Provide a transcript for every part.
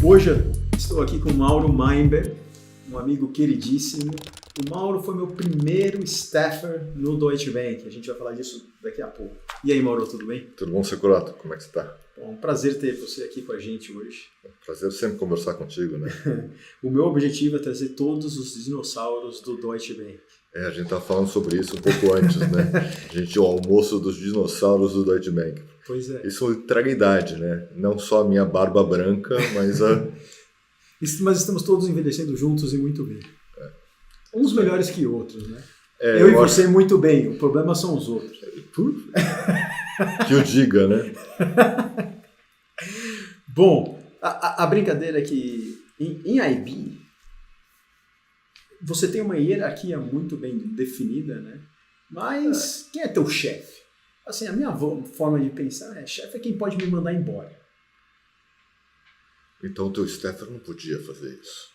Hoje estou aqui com o Mauro Meinberg, um amigo queridíssimo. O Mauro foi meu primeiro staffer no Deutsche Bank. A gente vai falar disso daqui a pouco. E aí, Mauro, tudo bem? Tudo bom, Securato? Como é que você está? Bom, um prazer ter você aqui com a gente hoje. Prazer sempre conversar contigo, né? O meu objetivo é trazer todos os dinossauros do Deutsche Bank. A gente estava falando sobre isso um pouco antes, né? O almoço dos dinossauros do Deutsche Bank. Pois é. Isso entrega a idade, né? Não só a minha barba branca, mas a... Mas estamos todos envelhecendo juntos e muito bem. Uns melhores que outros, né? Eu e você muito bem, o problema são os outros. Que eu diga, né? Bom, a brincadeira é que em IB você tem uma hierarquia muito bem definida, né? Mas quem é teu chefe? Assim, a minha forma de pensar é chefe é quem pode me mandar embora. Então o teu staffer não podia fazer isso.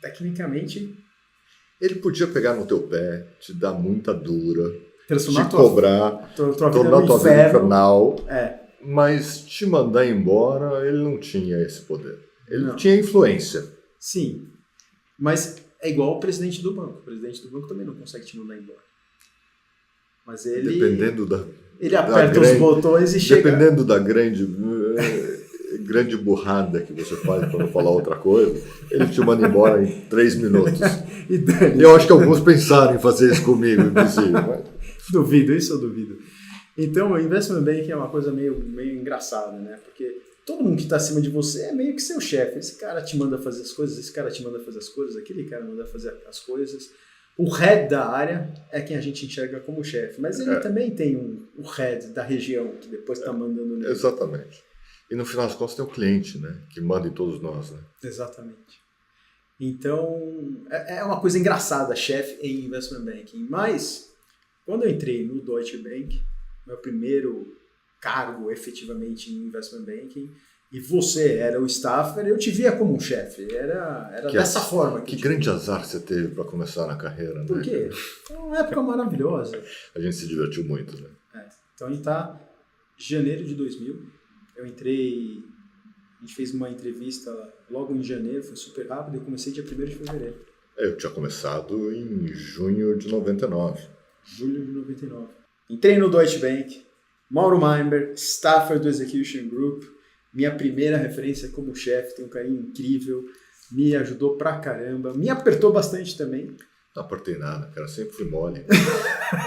Tecnicamente... Ele podia pegar no teu pé, te dar muita dura, te cobrar, tornar tua vida infernal, mas te mandar embora, ele não tinha esse poder. Ele tinha influência. Sim, mas é igual o presidente do banco. O presidente do banco também não consegue te mandar embora. Mas ele... Dependendo da... Ele aperta os botões e chega... Dependendo da grande burrada que você faz para não falar outra coisa, ele te manda embora em 3 minutos. Eu acho que alguns pensaram em fazer isso comigo, inclusive. Mas... Duvido, isso eu duvido. Então, o investment banking é uma coisa meio engraçada, né? Porque todo mundo que está acima de você é meio que seu chefe. Esse cara te manda fazer as coisas, esse cara te manda fazer as coisas, aquele cara manda fazer as coisas. O head da área é quem a gente enxerga como chefe, mas ele também tem o head da região, que depois está mandando nele. Exatamente. E no final das contas tem o cliente, né? Que manda em todos nós, né? Exatamente. Então, é uma coisa engraçada, chefe em investment banking. Mas, quando eu entrei no Deutsche Bank, meu primeiro cargo efetivamente em investment banking, e você era o staffer, eu te via como um chefe. Era dessa forma. Que grande azar você teve para começar na carreira, né? Por quê? Foi uma época maravilhosa. A gente se divertiu muito, né? Então, a gente tá janeiro de 2000. Eu entrei, a gente fez uma entrevista logo em janeiro, foi super rápido, eu comecei dia 1º de fevereiro. Eu tinha começado em junho de 99. Julho de 99. Entrei no Deutsche Bank, Mauro Meinberg, staffer do Execution Group, minha primeira referência como chefe, tem um carinho incrível, me ajudou pra caramba, me apertou bastante também. Não apertei nada, cara, sempre fui mole.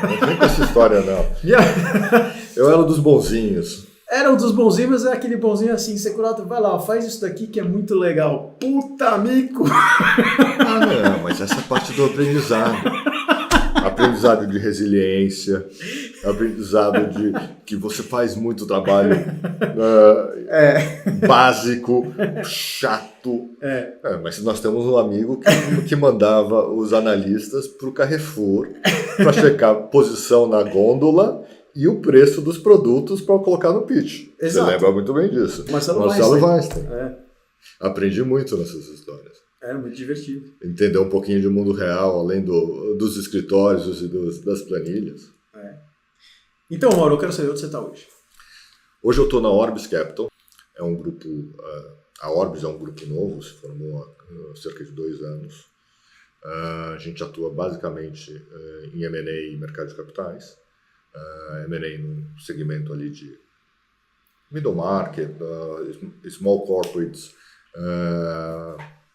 Não vem com essa história, não. Eu era dos bonzinhos. Era um dos bonzinhos, mas é aquele bonzinho assim, Securato, vai lá, faz isso daqui que é muito legal. Puta, mico! Não, mas essa é parte do aprendizado. Aprendizado de resiliência, aprendizado de que você faz muito trabalho básico, chato. Mas nós temos um amigo que mandava os analistas para o Carrefour para checar posição na gôndola e o preço dos produtos para colocar no pitch. Exato. Você lembra muito bem disso. Marcelo Weinstein. Aprendi muito nessas histórias. Muito divertido. Entender um pouquinho de mundo real, além dos escritórios e das planilhas. Então, Mauro, eu quero saber onde você está hoje. Hoje eu estou na Orbis Capital. É um grupo... A Orbis é um grupo novo, se formou há cerca de 2 anos. A gente atua basicamente em M&A e mercado de capitais. M&A no segmento ali de middle market, small corporates,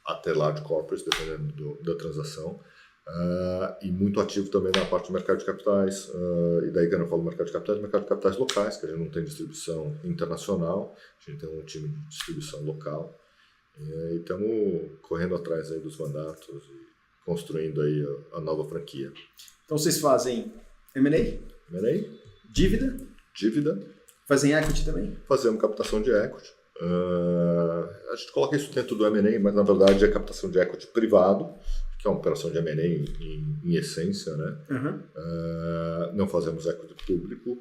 até large corporates, dependendo da transação, e muito ativo também na parte do mercado de capitais, e daí que eu não falo mercado de capitais locais, que a gente não tem distribuição internacional, a gente tem um time de distribuição local, e estamos correndo atrás aí dos mandatos e construindo aí a nova franquia. Então vocês fazem M&A? M&A? Dívida. Fazem equity também? Fazemos captação de equity. A gente coloca isso dentro do M&A, mas na verdade é captação de equity privado, que é uma operação de M&A em essência, né? Não fazemos equity público,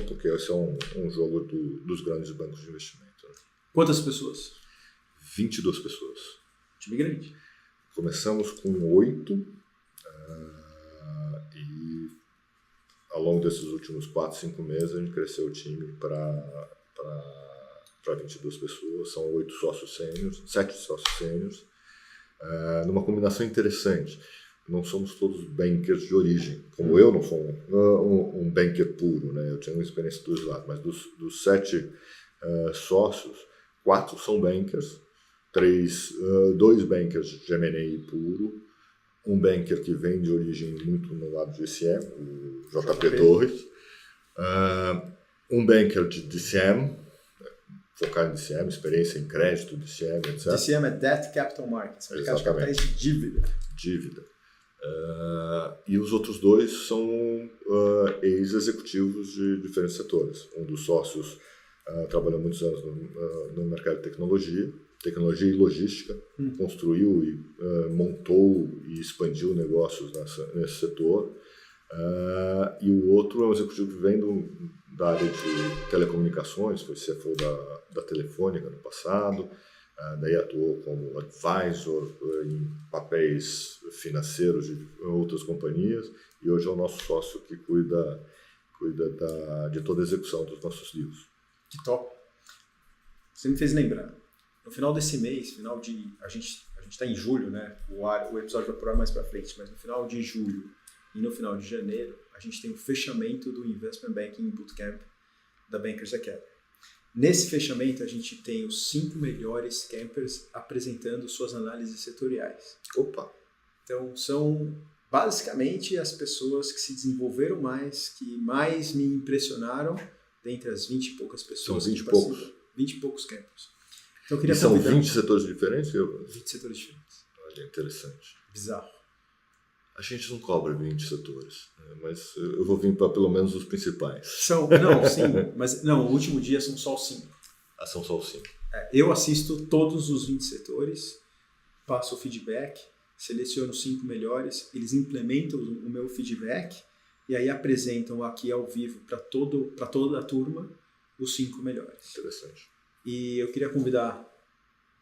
porque esse é um jogo dos grandes bancos de investimento. Né? Quantas pessoas? 22 pessoas. Time grande. Começamos com 8 e ao longo desses últimos 4, 5 meses a gente cresceu o time para para 22 pessoas, são 8 sócios sêniores, 7 sócios sêniores, numa combinação interessante. Não somos todos bankers de origem, como eu não sou um banker puro, né? Eu tinha uma experiência dos lados, mas dos 7 sócios, 4 são bankers, 2 bankers de M&A puro, um banker que vem de origem muito no lado de ECM, o JP Torres, um banker de DCM, focado em DCM, experiência em crédito, DCM, etc. DCM é Debt Capital Markets, mercado de capitais de dívida. E os outros 2 são ex-executivos de diferentes setores. Um dos sócios trabalhou muitos anos no mercado de tecnologia e logística, construiu e montou e expandiu negócios nesse setor. E o outro é um executivo que vem da área de telecomunicações, foi CFO da Telefônica no passado, daí atuou como advisor em papéis financeiros de outras companhias, e hoje é o nosso sócio que cuida de toda a execução dos nossos livros. Que top! Você me fez lembrar. No final desse mês, a gente está em julho, né? O episódio vai pro ar mais para frente, mas no final de julho e no final de janeiro, a gente tem o fechamento do Investment Banking Bootcamp da Bankers Academy. Nesse fechamento, a gente tem os 5 melhores campers apresentando suas análises setoriais. Opa! Então, são basicamente as pessoas que se desenvolveram mais, que mais me impressionaram dentre as 20 e poucas pessoas. São 20 e poucos. 20 e poucos campers. Então, eu queria são 20 setores diferentes? 20 setores diferentes. Olha, interessante. Bizarro. A gente não cobra 20 setores, mas eu vou vir para pelo menos os principais. Mas o último dia são só os 5. São só os 5. Eu assisto todos os 20 setores, passo o feedback, seleciono os 5 melhores, eles implementam o meu feedback e aí apresentam aqui ao vivo para toda a turma os 5 melhores. Interessante. E eu queria convidar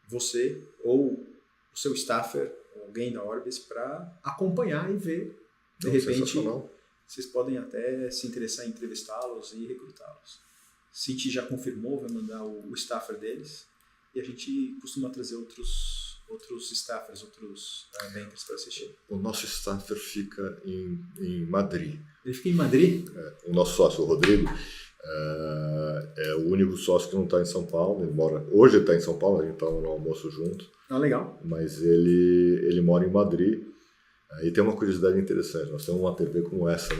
você ou o seu staffer, alguém da Orbis, para acompanhar e ver. De repente, vocês podem até se interessar em entrevistá-los e recrutá-los. Citi já confirmou, vai mandar o staffer deles. E a gente costuma trazer outros staffers, outros bankers para assistir. O nosso staffer fica em Madrid. Ele fica em Madrid? O nosso sócio, o Rodrigo, é o único sócio que não está em São Paulo. Hoje ele está em São Paulo, a gente está no almoço junto. Legal. Mas ele mora em Madrid. E tem uma curiosidade interessante, nós temos uma TV como essa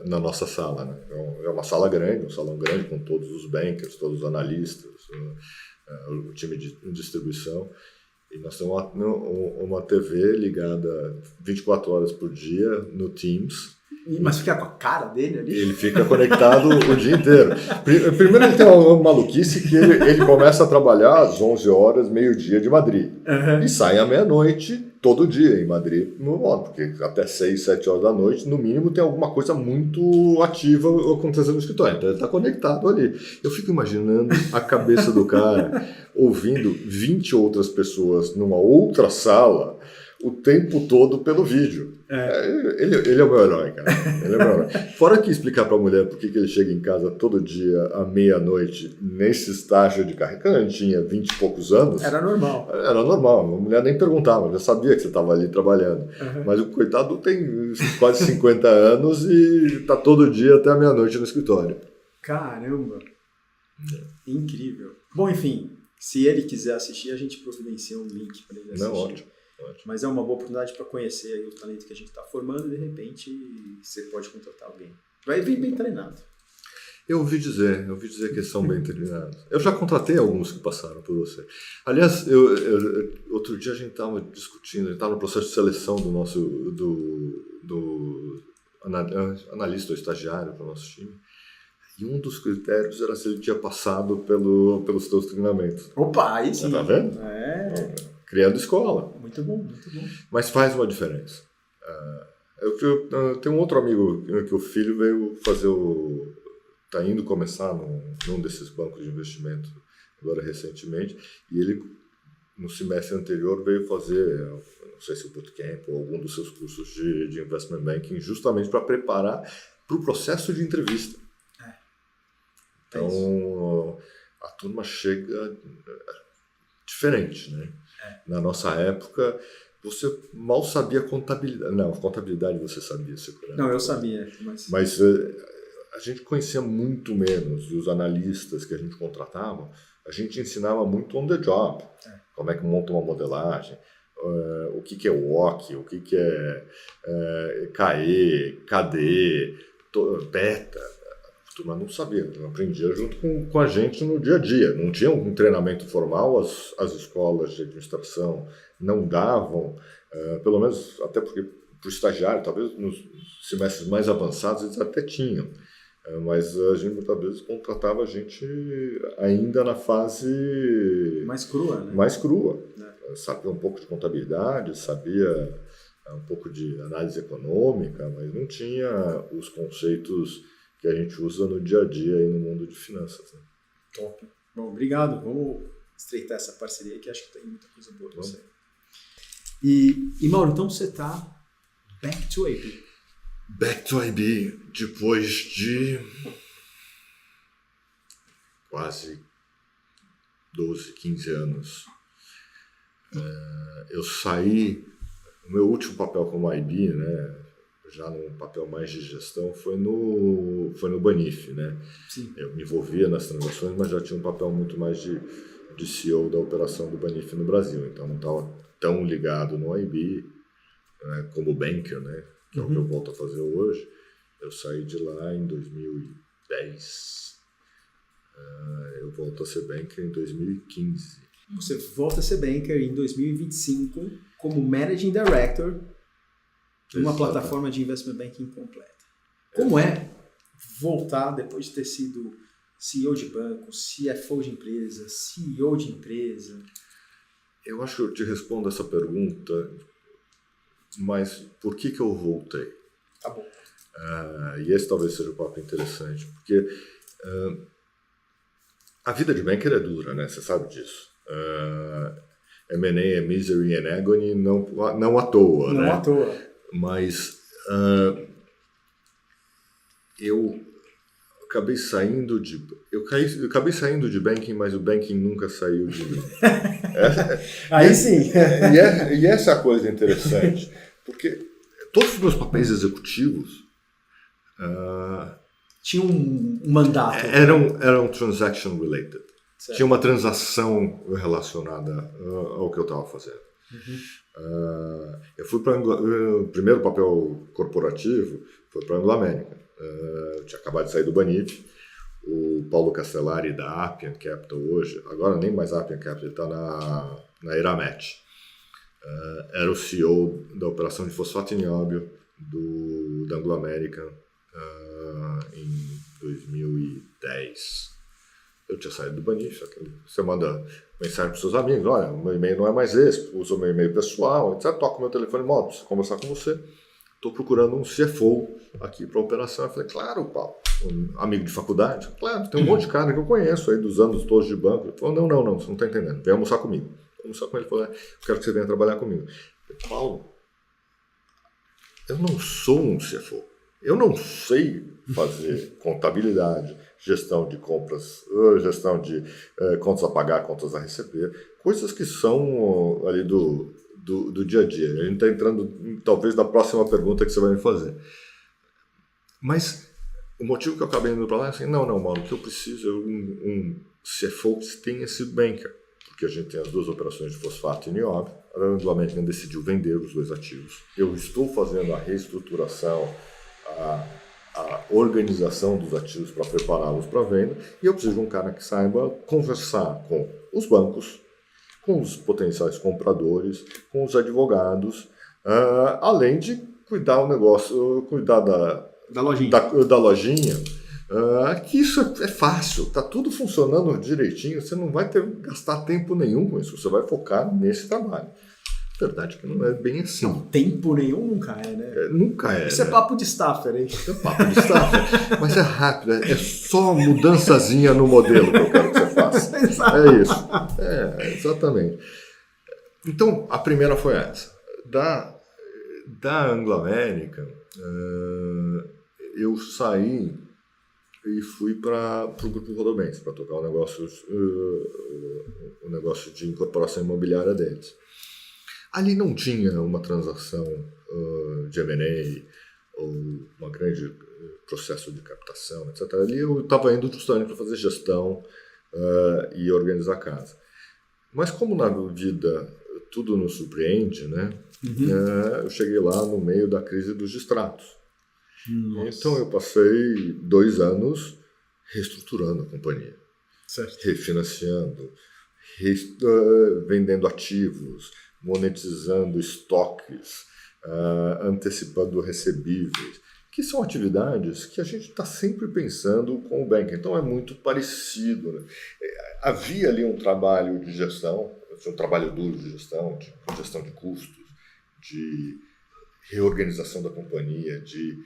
na nossa sala, né? É uma sala grande, um salão grande com todos os bankers, todos os analistas, o time de distribuição, e nós temos uma TV ligada 24 horas por dia no Teams. Mas fica com a cara dele ali? Ele fica conectado o dia inteiro. Primeiro ele tem uma maluquice que ele começa a trabalhar às 11 horas, meio-dia de Madrid. E sai à meia-noite todo dia em Madrid, porque até 6, 7 horas da noite, no mínimo, tem alguma coisa muito ativa acontecendo no escritório. Então ele está conectado ali. Eu fico imaginando a cabeça do cara ouvindo 20 outras pessoas numa outra sala o tempo todo pelo vídeo. Ele é o meu herói, cara. Ele é o meu herói. Fora que explicar pra mulher por que ele chega em casa todo dia à meia-noite nesse estágio de carreira. Quando a gente tinha 20 e poucos anos... Era normal. A mulher nem perguntava, já sabia que você estava ali trabalhando. Mas o coitado tem quase 50 anos e tá todo dia até a meia-noite no escritório. Caramba! Incrível. Bom, enfim, se ele quiser assistir, a gente providencia um link para ele assistir. Não, ótimo. Mas é uma boa oportunidade para conhecer aí o talento que a gente está formando e de repente você pode contratar alguém. Vai vir bem treinado. Eu ouvi dizer que eles são bem treinados. Eu já contratei alguns que passaram por você. Aliás, outro dia a gente estava discutindo, a gente estava no processo de seleção do nosso analista ou estagiário para o nosso time. E um dos critérios era se ele tinha passado pelos seus treinamentos. Opa, aí sim. Tá vendo? Criando escola. Muito bom, muito bom. Mas faz uma diferença. Eu tenho um outro amigo que o filho veio fazer está indo começar num desses bancos de investimento agora recentemente, e ele no semestre anterior veio fazer, não sei se o bootcamp ou algum dos seus cursos de investment banking, justamente para preparar para o processo de entrevista. Então, a turma chega diferente, né? Na nossa época, você mal sabia contabilidade. Não, contabilidade você sabia segurar. Não, eu sabia. Mas a gente conhecia muito menos. E os analistas que a gente contratava, a gente ensinava muito on the job. Como é que monta uma modelagem, o que é WOC, o que é KE, KD, beta. A turma não sabia, aprendia junto com a gente no dia a dia. Não tinha um treinamento formal, as escolas de administração não davam, pelo menos até porque para o estagiário, talvez nos semestres mais avançados eles até tinham, mas a gente muitas vezes contratava a gente ainda na fase mais crua, né? Mais crua. Sabia um pouco de contabilidade, sabia um pouco de análise econômica, mas não tinha os conceitos que a gente usa no dia a dia aí no mundo de finanças. Né? Top. Bom, obrigado. Vamos estreitar essa parceria que acho que tem muita coisa boa para você. E Mauro, então você está back to IB. Back to IB, depois de quase 12, 15 anos. Eu saí, o meu último papel como IB, né? Já num papel mais de gestão, foi no Banif, né? Sim. Eu me envolvia nas transações, mas já tinha um papel muito mais de CEO da operação do Banif no Brasil. Então não estava tão ligado no IB, né, como banker, né? Que é o que eu volto a fazer hoje. Eu saí de lá em 2010. Eu volto a ser banker em 2015. Você volta a ser banker em 2025 como Managing Director uma plataforma de investment banking completa. Como é voltar depois de ter sido CEO de banco, CFO de empresa, CEO de empresa? Eu acho que eu te respondo essa pergunta, mas por que eu voltei? Tá bom. E esse talvez seja um papo interessante, porque a vida de banker é dura, né? Você sabe disso. M&A é misery and agony, não à toa, não né? à toa. Mas eu acabei saindo acabei saindo de banking, mas o banking nunca saiu de mim. Aí sim. E essa é a coisa interessante, porque todos os meus papéis executivos tinha um mandato. Eram transaction related. Certo. Tinha uma transação relacionada ao que eu estava fazendo. Eu fui para o primeiro papel corporativo foi para a Anglo-América. Eu tinha acabado de sair do Banif. O Paulo Castellari da Appian Capital hoje, agora nem mais Appian Capital, ele está na Eramet. Era o CEO da operação de fosfato e nióbio da Anglo-América em 2010. Eu tinha saído do Banif. Você manda mensagem para os seus amigos: olha, o meu e-mail não é mais esse, usa o meu e-mail pessoal, etc. Toca o meu telefone móvel, preciso conversar com você. Estou procurando um CFO aqui para a operação. Eu falei: claro, Paulo, um amigo de faculdade. Claro, tem um monte de cara que eu conheço aí dos anos todos de banco. Ele falou: não, você não está entendendo, vem almoçar comigo. Vou almoçar com ele. Ele falou: eu quero que você venha trabalhar comigo. Eu falei: Paulo, eu não sou um CFO. Eu não sei fazer contabilidade, gestão de compras, gestão de contas a pagar, contas a receber, coisas que são ali do dia a dia. A gente está entrando, talvez, na próxima pergunta que você vai me fazer. Mas o motivo que eu acabei indo para lá é assim: não, Mauro, o que eu preciso é um CFO que tenha sido banker, porque a gente tem as duas operações de fosfato e nióbio. A Anglo-American decidiu vender os dois ativos. Eu estou fazendo a reestruturação, a organização dos ativos para prepará-los para venda, e eu preciso de um cara que saiba conversar com os bancos, com os potenciais compradores, com os advogados, além de cuidar da lojinha. Da lojinha, que isso é fácil, está tudo funcionando direitinho, você não vai gastar tempo nenhum com isso, você vai focar nesse trabalho. Verdade que não é bem assim. Não, tempo nenhum nunca é, né? Nunca é. Isso, né? É papo de staffer, hein? É papo de staffer, mas é rápido, é só mudançazinha no modelo que eu quero que você faça. É isso. Exatamente. Então, a primeira foi essa. Da Anglo-América, eu saí e fui para o Grupo Rodobens, para tocar o negócio de incorporação imobiliária deles. Ali não tinha uma transação de M&A ou um grande processo de captação, etc. Ali eu estava indo justamente para fazer gestão e organizar a casa. Mas como na vida tudo nos surpreende, né? Eu cheguei lá no meio da crise dos distratos. Nossa. Então eu passei 2 anos reestruturando a companhia, Certo. refinanciando, vendendo ativos, monetizando estoques, antecipando recebíveis, que são atividades que a gente está sempre pensando com o banking. Então é muito parecido, né? Havia ali um trabalho de gestão, um trabalho duro de gestão de custos, de reorganização da companhia, de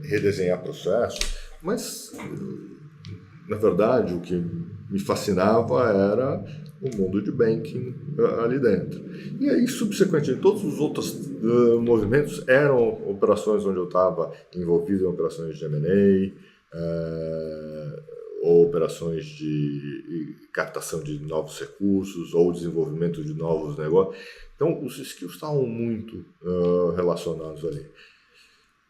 redesenhar processos, mas na verdade o que me fascinava era o mundo de banking ali dentro. E aí, subsequentemente, todos os outros movimentos eram operações onde eu estava envolvido em operações de M&A, ou operações de captação de novos recursos, ou desenvolvimento de novos negócios. Então, os skills estavam muito relacionados ali.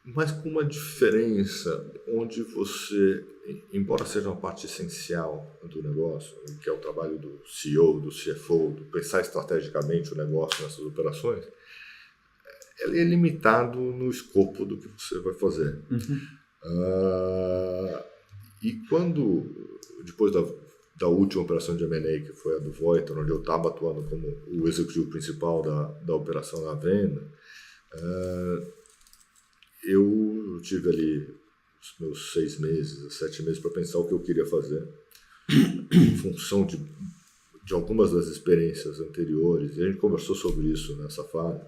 Mas com uma diferença onde você, embora seja uma parte essencial do negócio, que é o trabalho do CEO, do CFO, do pensar estrategicamente o negócio nessas operações, ele é limitado no escopo do que você vai fazer. E quando, depois da última operação de M&A, que foi a do Voiter, onde eu estava atuando como o executivo principal da operação na venda, eu tive ali os meus 6 meses, 7 meses para pensar o que eu queria fazer, em função de algumas das experiências anteriores. E a gente conversou sobre isso nessa fase.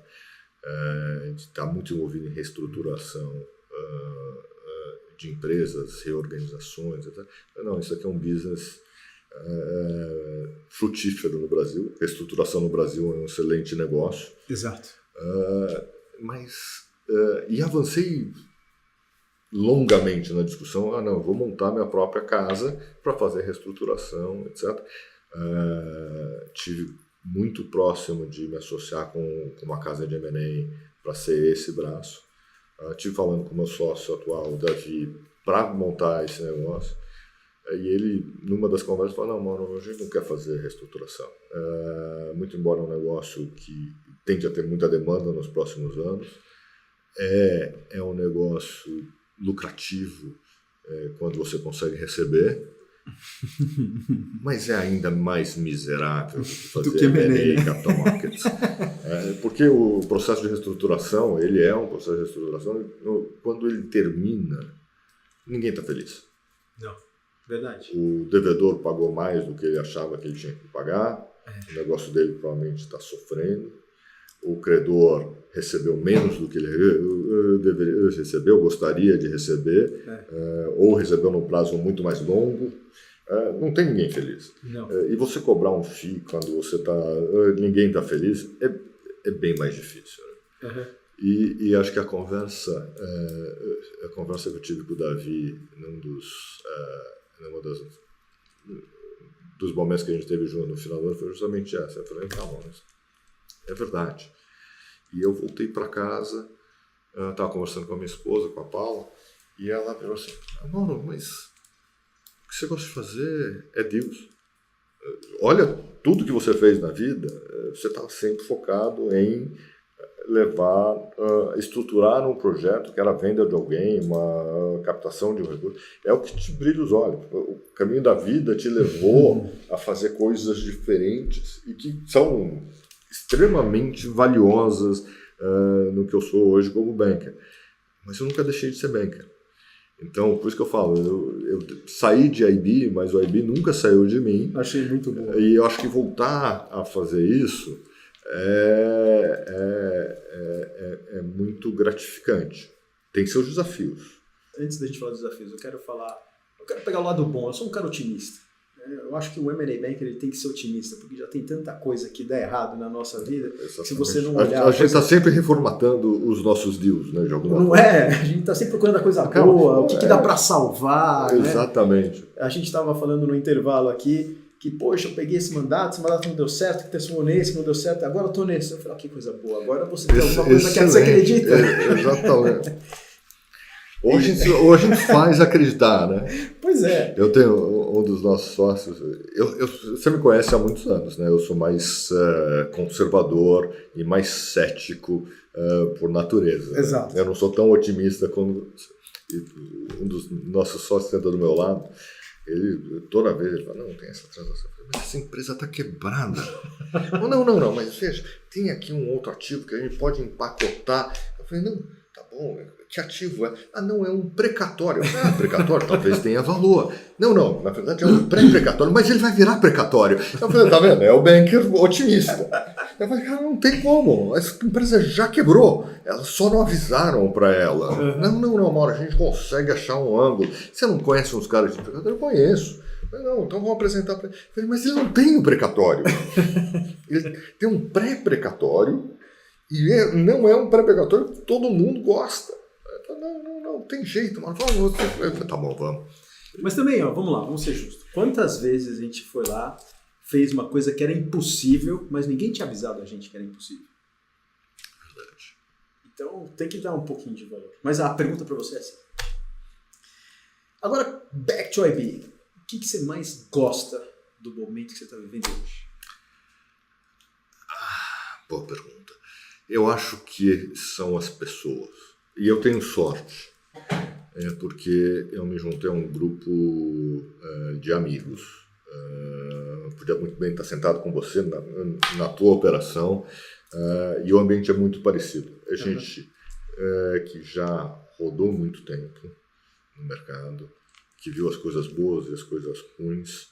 A gente está muito envolvido em reestruturação de empresas, reorganizações, etc. Não, isso aqui é um business frutífero no Brasil. Reestruturação no Brasil é um excelente negócio. Exato. E avancei longamente na discussão. Não, eu vou montar minha própria casa para fazer reestruturação, etc. Tive muito próximo de me associar com uma casa de M&A para ser esse braço. Estive falando com o meu sócio atual, o Davi, para montar esse negócio. E ele, numa das conversas, falou: não, mano, a gente não quer fazer reestruturação. Muito embora um negócio que tende a ter muita demanda nos próximos anos, é um negócio lucrativo quando você consegue receber, mas é ainda mais miserável do que fazer M&A e capital markets. Porque o processo de reestruturação, ele é um processo de reestruturação, quando ele termina, ninguém está feliz. Não, verdade. O devedor pagou mais do que ele achava que ele tinha que pagar, o negócio dele provavelmente está sofrendo. O credor recebeu menos do que ele deveria receber, ou gostaria de receber, ou recebeu num prazo muito mais longo. Não tem ninguém feliz. Não. E você cobrar um FII quando ninguém está feliz é bem mais difícil. Né? E acho que a conversa que eu tive com o Davi num dos momentos que a gente teve junto no final do ano foi justamente essa. Eu falei: tá bom, é verdade. E eu voltei para casa, estava conversando com a minha esposa, com a Paula, e ela falou assim: Mauro, mas o que você gosta de fazer é Deus. Olha tudo que você fez na vida, você estava sempre focado em estruturar um projeto que era a venda de alguém, uma captação de um recurso. É o que te brilha os olhos. O caminho da vida te levou a fazer coisas diferentes e que são extremamente valiosas no que eu sou hoje como banker. Mas eu nunca deixei de ser banker. Então, por isso que eu falo, eu saí de IB, mas o IB nunca saiu de mim. Achei muito bom. E eu acho que voltar a fazer isso é muito gratificante. Tem seus desafios. Antes da gente falar dos desafios, eu quero pegar o lado bom. Eu sou um cara otimista. Eu acho que o M&A Banker ele tem que ser otimista, porque já tem tanta coisa que dá errado na nossa vida. Exatamente. Se você não olhar... A gente está sempre reformatando os nossos deals, né? De alguma Não forma. é? A gente está sempre procurando a coisa boa, o que dá para salvar. Exatamente. Né? A gente estava falando no intervalo aqui que, poxa, eu peguei esse mandato não deu certo, que transformou nesse, não deu certo, agora eu tô nesse. Eu falei, que coisa boa, agora você tem alguma coisa que você acredita. Exatamente. Ou a gente faz acreditar, né? Pois é. Eu tenho um dos nossos sócios, você me conhece há muitos anos, né? Eu sou mais conservador e mais cético por natureza. Exato. Né? Eu não sou tão otimista como um dos nossos sócios senta do meu lado. Ele, toda vez, ele fala, não, tem essa transação. Mas essa empresa está quebrada. Não, mas veja, tem aqui um outro ativo que a gente pode empacotar. Eu falei, não, tá bom, que ativo é? Não, é um precatório. Precatório talvez tenha valor. Não, na verdade é um pré-precatório, mas ele vai virar precatório. Eu falei, tá vendo? É o banker otimista. Eu falei, cara, não tem como. Essa empresa já quebrou. Elas só não avisaram para ela. Não, Mauro, a gente consegue achar um ângulo. Você não conhece uns caras de precatório? Eu conheço. Não, então vamos apresentar para ele. Falei, mas ele não tem um precatório. Ele tem um pré-precatório e não é um pré-precatório que todo mundo gosta. Não, tem jeito, mano. Tá bom, vamos. Mas também, vamos lá, vamos ser justos. Quantas vezes a gente foi lá, fez uma coisa que era impossível, mas ninguém tinha avisado a gente que era impossível? Verdade. Então tem que dar um pouquinho de valor. Mas a pergunta para você é assim. Agora, back to IB. O que você mais gosta do momento que você está vivendo hoje? Boa pergunta. Eu acho que são as pessoas. E eu tenho sorte, porque eu me juntei a um grupo de amigos. Podia muito bem estar sentado com você na tua operação, e o ambiente é muito parecido. A gente que já rodou muito tempo no mercado, que viu as coisas boas e as coisas ruins,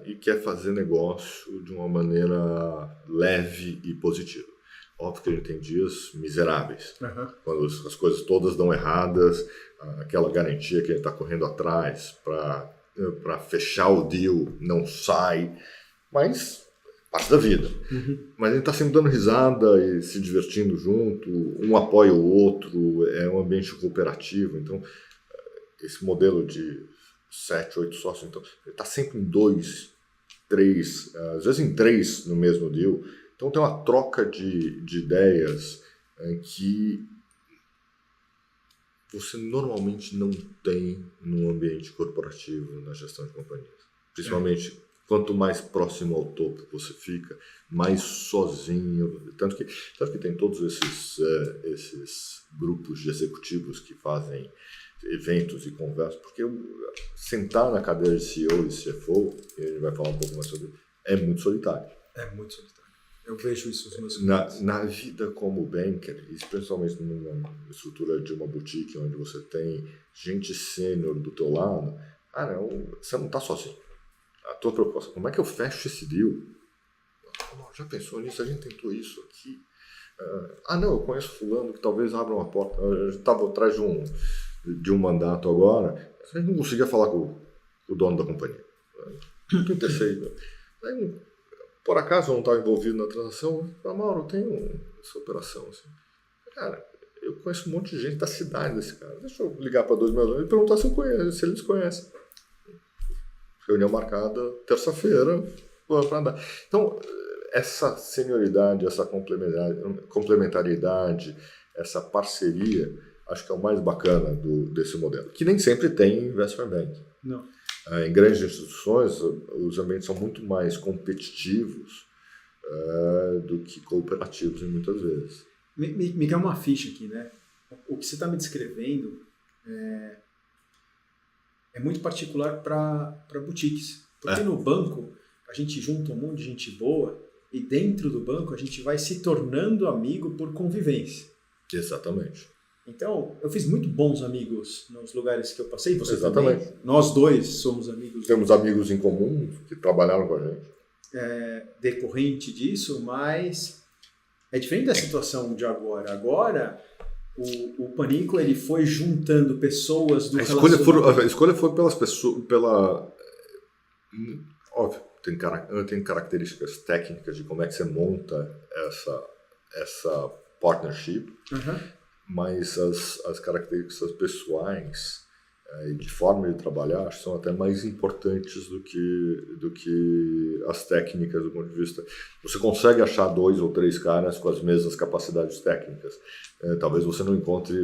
e quer fazer negócio de uma maneira leve e positiva. Óbvio que a gente tem dias miseráveis, quando as coisas todas dão erradas, aquela garantia que a gente está correndo atrás para fechar o deal não sai, mas parte da vida. Mas a gente está sempre dando risada e se divertindo junto, um apoia o outro, é um ambiente cooperativo, então esse modelo de 7, 8 sócios, então ele está sempre em 2, 3, às vezes em 3 no mesmo deal. Então tem uma troca de ideias que você normalmente não tem num ambiente corporativo na gestão de companhias. Principalmente quanto mais próximo ao topo você fica, mais sozinho. Tanto que tem todos esses grupos de executivos que fazem eventos e conversas, porque sentar na cadeira de CEO e CFO, e a gente vai falar um pouco mais sobre isso, é muito solitário. É muito solitário. Eu vejo isso nos meus clientes. Na vida como banker, especialmente numa estrutura de uma boutique onde você tem gente sênior do teu lado, você não está sozinho. A tua proposta, como é que eu fecho esse deal? Já pensou nisso? A gente tentou isso aqui. Eu conheço fulano que talvez abra uma porta. Eu estava atrás de um mandato agora, a gente não conseguia falar com o dono da companhia. Tem terceiro. Por acaso eu não estava envolvido na transação, eu falei, Mauro, eu tenho essa operação. Assim. Cara, eu conheço um monte de gente da cidade desse cara. Deixa eu ligar para 2 meus anos e perguntar se eles conhecem. Reunião marcada terça-feira para andar. Então, essa senioridade, essa complementariedade, essa parceria, acho que é o mais bacana desse modelo. Que nem sempre tem investment bank. Não. Em grandes instituições, os ambientes são muito mais competitivos do que cooperativos, muitas vezes. Me dá uma ficha aqui, né? O que você está me descrevendo é muito particular para boutiques. Porque no banco, a gente junta um monte de gente boa e dentro do banco a gente vai se tornando amigo por convivência. Exatamente. Então, eu fiz muito bons amigos nos lugares que eu passei, você Exatamente. também. Nós dois somos amigos. Temos amigos em comum que trabalharam com a gente. Decorrente disso, mas é diferente da situação de agora. Agora, o Panico ele foi juntando pessoas do relacionamento. A escolha foi pelas pessoas, Óbvio, tem características técnicas de como é que você monta essa partnership, mas as características pessoais e de forma de trabalhar são até mais importantes do que as técnicas do ponto de vista. Você consegue achar 2 ou 3 caras com as mesmas capacidades técnicas. Talvez você não encontre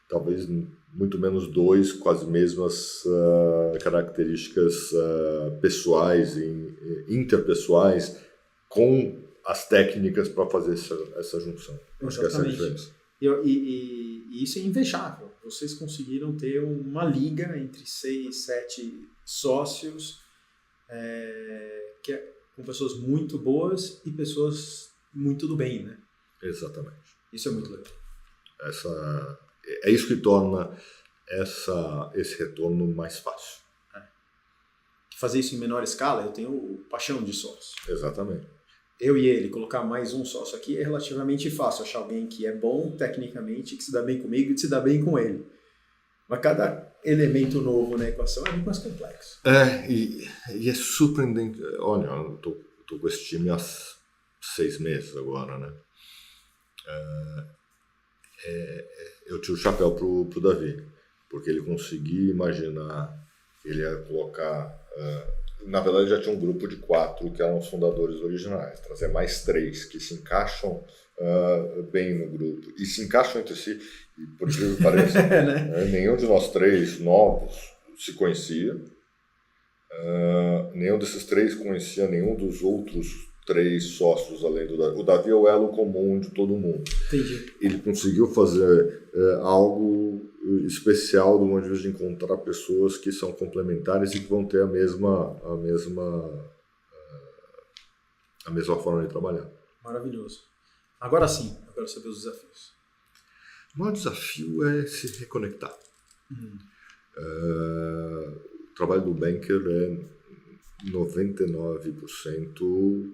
talvez muito menos 2 com as mesmas características pessoais e interpessoais com as técnicas para fazer essa junção. Acho que essa é a diferença. E isso é invejável. Vocês conseguiram ter uma liga entre 6, 7 sócios, com pessoas muito boas e pessoas muito do bem, né? Exatamente. Isso é muito legal. É isso que torna esse retorno mais fácil. Fazer isso em menor escala, eu tenho paixão de sócio. Exatamente. Eu e ele, colocar mais um sócio aqui é relativamente fácil. Achar alguém que é bom tecnicamente, que se dá bem comigo e que se dá bem com ele. Mas cada elemento novo na equação é muito mais complexo. E é surpreendente. Olha, eu tô com esse time há 6 meses agora, né? Eu tiro o chapéu pro Davi, porque ele conseguia imaginar, ele ia colocar... na verdade, já tinha um grupo de 4 que eram os fundadores originais, trazer mais 3 que se encaixam bem no grupo e se encaixam entre si, e por incrível que pareça, né? Nenhum de nós 3 novos se conhecia, nenhum desses 3 conhecia nenhum dos outros 3 sócios além do Davi. O Davi é o elo comum de todo mundo. Entendi. Ele conseguiu fazer algo especial do ponto de vista de encontrar pessoas que são complementares e que vão ter a mesma forma de trabalhar. Maravilhoso. Agora sim, eu quero saber os desafios. O maior desafio é se reconectar. O trabalho do banker é 99%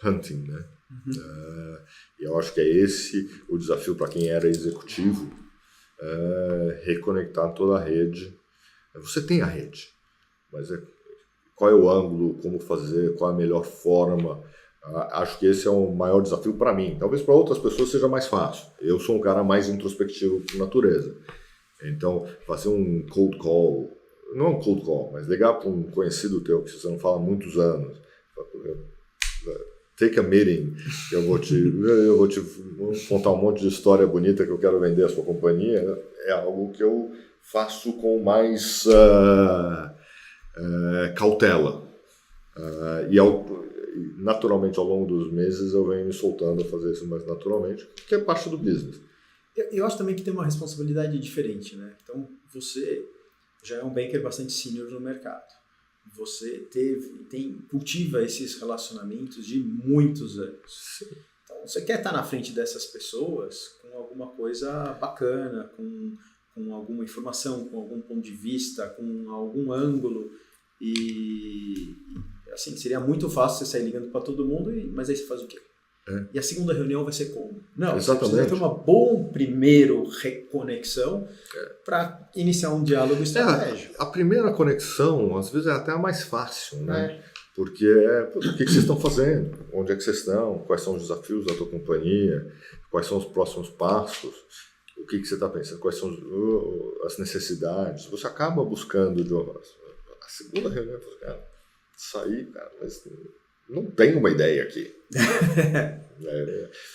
hunting, né? E eu acho que é esse o desafio para quem era executivo, reconectar toda a rede. Você tem a rede, mas qual é o ângulo, como fazer, qual é a melhor forma? Acho que esse é o maior desafio para mim. Talvez para outras pessoas seja mais fácil. Eu sou um cara mais introspectivo por natureza. Então, fazer um cold call, não um cold call, mas ligar para um conhecido teu que você não fala há muitos anos, take a meeting, eu vou te contar um monte de história bonita que eu quero vender a sua companhia, é algo que eu faço com mais cautela. Naturalmente, ao longo dos meses, eu venho me soltando a fazer isso mais naturalmente, que é parte do business. Eu acho também que tem uma responsabilidade diferente, né? Então, você já é um banker bastante sênior no mercado. Você cultiva esses relacionamentos de muitos anos. Então, você quer estar na frente dessas pessoas com alguma coisa bacana, com alguma informação, com algum ponto de vista, com algum ângulo. E assim, seria muito fácil você sair ligando para todo mundo, mas aí você faz o quê? E a segunda reunião vai ser como? Não, exatamente. Você precisa ter uma boa primeiro reconexão para iniciar um diálogo estratégico. A primeira conexão, às vezes, é até a mais fácil, né? Porque o que vocês estão fazendo? Onde é que vocês estão? Quais são os desafios da tua companhia? Quais são os próximos passos? O que você está pensando? Quais são as necessidades? Você acaba buscando a segunda reunião, sair, cara, mas não tem uma ideia aqui.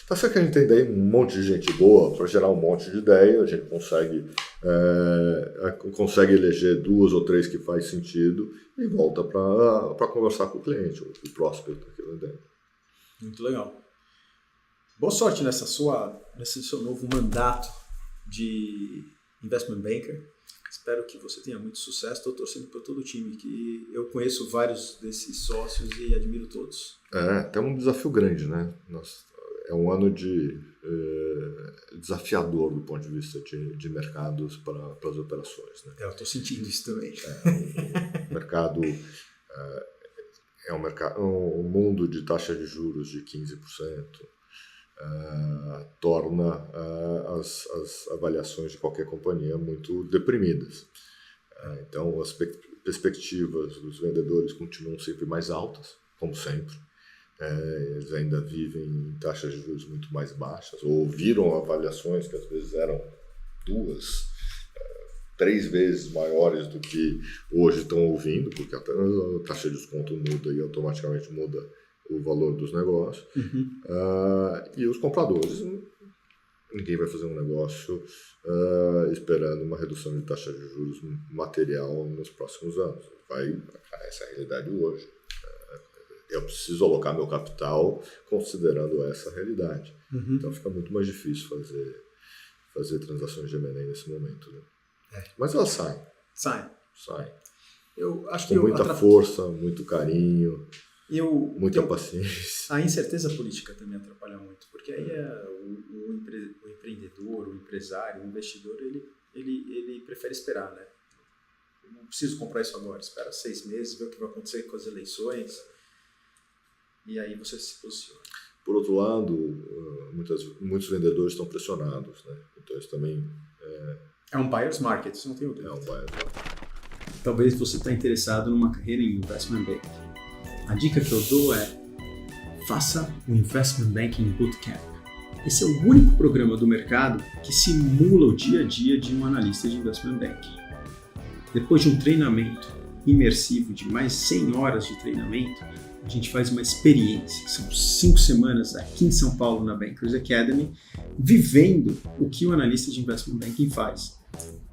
Tá certo que a gente tem daí um monte de gente boa para gerar um monte de ideia, a gente consegue eleger 2 ou 3 que faz sentido e volta para conversar com o cliente, o prospect daquela ideia. Muito legal. Boa sorte nesse seu novo mandato de Investment Banker. Espero que você tenha muito sucesso. Estou torcendo para todo o time, que eu conheço vários desses sócios e admiro todos. Tem um desafio grande, né? É um ano desafiador do ponto de vista de mercados para as operações, né? Eu estou sentindo isso também. O mercado um mundo de taxa de juros de 15%. Torna as avaliações de qualquer companhia muito deprimidas. Então, perspectivas dos vendedores continuam sempre mais altas, como sempre. Eles ainda vivem em taxas de juros muito mais baixas, ou viram avaliações que às vezes eram 2, 3 vezes maiores do que hoje estão ouvindo, porque a taxa de desconto muda e automaticamente muda o valor dos negócios. E os compradores, ninguém vai fazer um negócio esperando uma redução de taxa de juros material nos próximos anos. Essa é a realidade hoje. Eu preciso alocar meu capital considerando essa realidade. Então fica muito mais difícil fazer transações de M&A nesse momento. Né? Mas elas saem. Saem. Eu acho com muita força, muito carinho, muita paciência. A incerteza política também atrapalha muito, porque aí o empreendedor, o empresário, o investidor, ele prefere esperar, né? Eu não preciso comprar isso agora, espera 6 meses, ver o que vai acontecer com as eleições, e aí você se posiciona. Por outro lado, muitos vendedores estão pressionados, né? Então isso também é um buyer's market, isso não tem dúvida. É um buyer's market. Talvez você está interessado numa carreira em Investment Banking. A dica que eu dou é: faça o Investment Banking Bootcamp. Esse é o único programa do mercado que simula o dia a dia de um analista de Investment Banking. Depois de um treinamento imersivo de mais 100 horas de treinamento, a gente faz uma experiência. São 5 semanas aqui em São Paulo, na Bankers Academy, vivendo o que o analista de Investment Banking faz.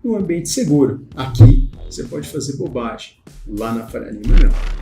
Num ambiente seguro. Aqui, você pode fazer bobagem. Lá na Faria Lima, não.